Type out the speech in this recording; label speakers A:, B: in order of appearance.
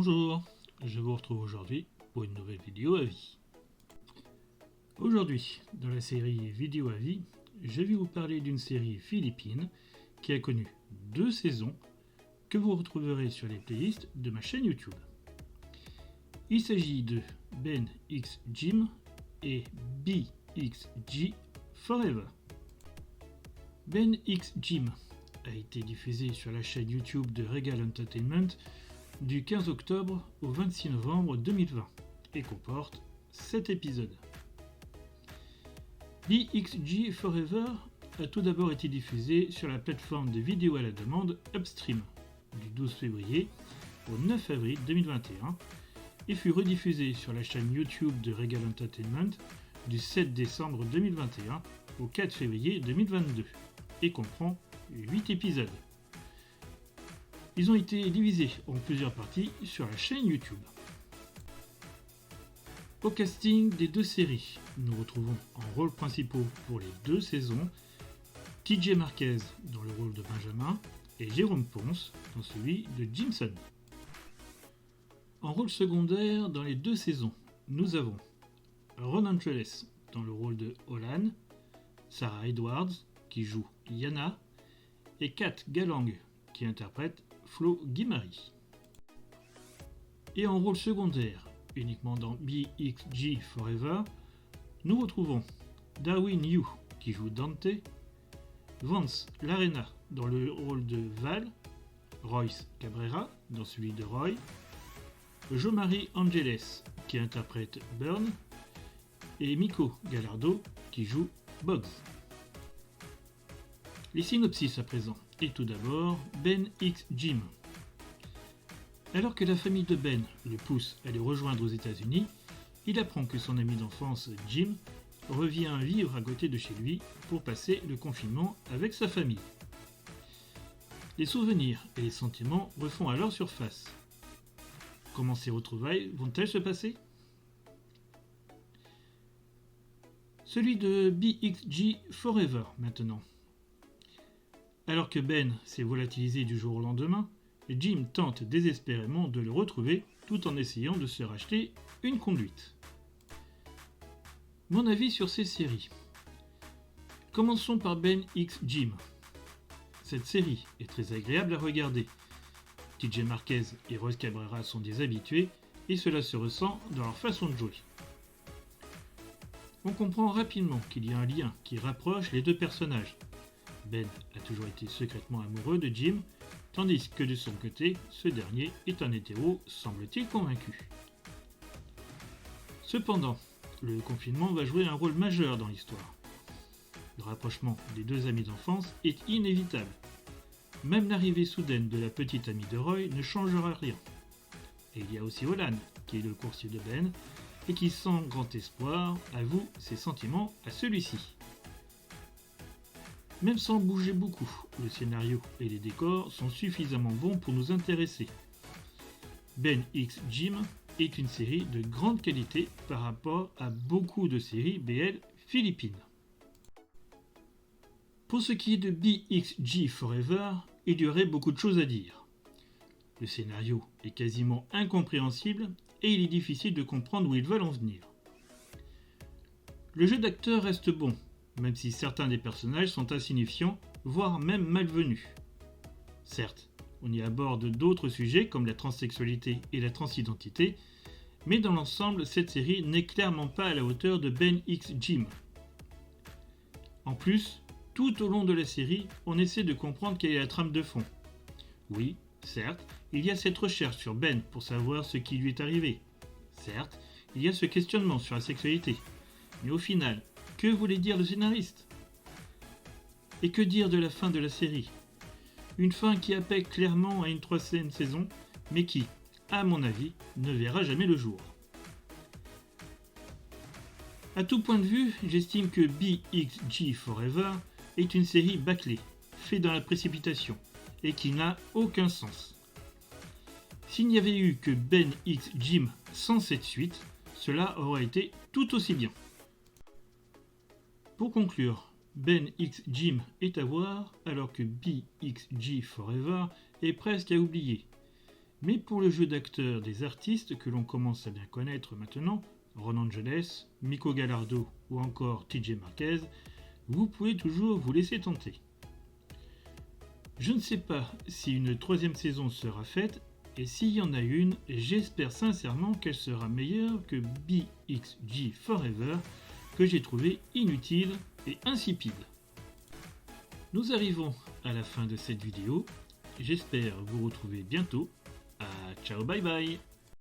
A: Bonjour, je vous retrouve aujourd'hui pour une nouvelle vidéo à vie. Aujourd'hui, dans la série Vidéo à vie, je vais vous parler d'une série philippine qui a connu 2 saisons que vous retrouverez sur les playlists de ma chaîne YouTube. Il s'agit de Ben X Gym et BXG Forever. Ben X Gym a été diffusé sur la chaîne YouTube de Regal Entertainment du 15 octobre au 26 novembre 2020 et comporte 7 épisodes. BXG Forever a tout d'abord été diffusé sur la plateforme de vidéo à la demande Upstream du 12 février au 9 avril 2021 et fut rediffusé sur la chaîne YouTube de Regal Entertainment du 7 décembre 2021 au 4 février 2022 et comprend 8 épisodes. Ils ont été divisés en plusieurs parties sur la chaîne YouTube. Au casting des 2 séries, nous retrouvons en rôles principaux pour les 2 saisons TJ Marquez dans le rôle de Benjamin et Jérôme Ponce dans celui de Jimson. En rôle secondaire dans les 2 saisons, nous avons Ron Angeles dans le rôle de Olan, Sarah Edwards qui joue Yana et Kat Galang qui interprète Flo Guimari. Et en rôle secondaire, uniquement dans BXG Forever, nous retrouvons Darwin Yu qui joue Dante, Vance Larena dans le rôle de Val, Royce Cabrera dans celui de Roy, Jo-Marie Angeles qui interprète Burn et Miko Gallardo qui joue Boggs. Les synopsis à présent. Et tout d'abord, Ben X Gym. Alors que la famille de Ben le pousse à les rejoindre aux États-Unis, il apprend que son ami d'enfance Jim revient vivre à côté de chez lui pour passer le confinement avec sa famille. Les souvenirs et les sentiments refont alors surface. Comment ces retrouvailles vont-elles se passer ? Celui de BXG Forever maintenant. Alors que Ben s'est volatilisé du jour au lendemain, Jim tente désespérément de le retrouver tout en essayant de se racheter une conduite. Mon avis sur ces séries. Commençons par Ben X Gym. Cette série est très agréable à regarder. TJ Marquez et Royce Cabrera sont des habitués et cela se ressent dans leur façon de jouer. On comprend rapidement qu'il y a un lien qui rapproche les 2 personnages. Ben a toujours été secrètement amoureux de Jim, tandis que de son côté, ce dernier est un hétéro, semble-t-il convaincu. Cependant, le confinement va jouer un rôle majeur dans l'histoire. Le rapprochement des 2 amis d'enfance est inévitable. Même l'arrivée soudaine de la petite amie de Roy ne changera rien. Et il y a aussi Olan, qui est le coursier de Ben, et qui sans grand espoir avoue ses sentiments à celui-ci. Même sans bouger beaucoup, le scénario et les décors sont suffisamment bons pour nous intéresser. Ben X Gym est une série de grande qualité par rapport à beaucoup de séries BL philippines. Pour ce qui est de BXG Forever, il y aurait beaucoup de choses à dire. Le scénario est quasiment incompréhensible et il est difficile de comprendre où ils veulent en venir. Le jeu d'acteur reste bon, même si certains des personnages sont insignifiants, voire même malvenus. Certes, on y aborde d'autres sujets comme la transsexualité et la transidentité, mais dans l'ensemble, cette série n'est clairement pas à la hauteur de Ben X Gym. En plus, tout au long de la série, on essaie de comprendre quelle est la trame de fond. Oui, certes, il y a cette recherche sur Ben pour savoir ce qui lui est arrivé. Certes, il y a ce questionnement sur la sexualité. Mais au final, que voulait dire le scénariste ? Et que dire de la fin de la série ? Une fin qui appelle clairement à une 3e saison, mais qui, à mon avis, ne verra jamais le jour. À tout point de vue, j'estime que BXG Forever est une série bâclée, faite dans la précipitation, et qui n'a aucun sens. S'il n'y avait eu que Ben X Gym sans cette suite, cela aurait été tout aussi bien. Pour conclure, Ben X Gym est à voir alors que BXG Forever est presque à oublier. Mais pour le jeu d'acteurs des artistes que l'on commence à bien connaître maintenant, Ron Angeles, Miko Gallardo ou encore TJ Marquez, vous pouvez toujours vous laisser tenter. Je ne sais pas si une troisième saison sera faite, et s'il y en a une, j'espère sincèrement qu'elle sera meilleure que BXG Forever, que j'ai trouvé inutile et insipide. Nous arrivons à la fin de cette vidéo, j'espère vous retrouver bientôt. Ciao bye bye.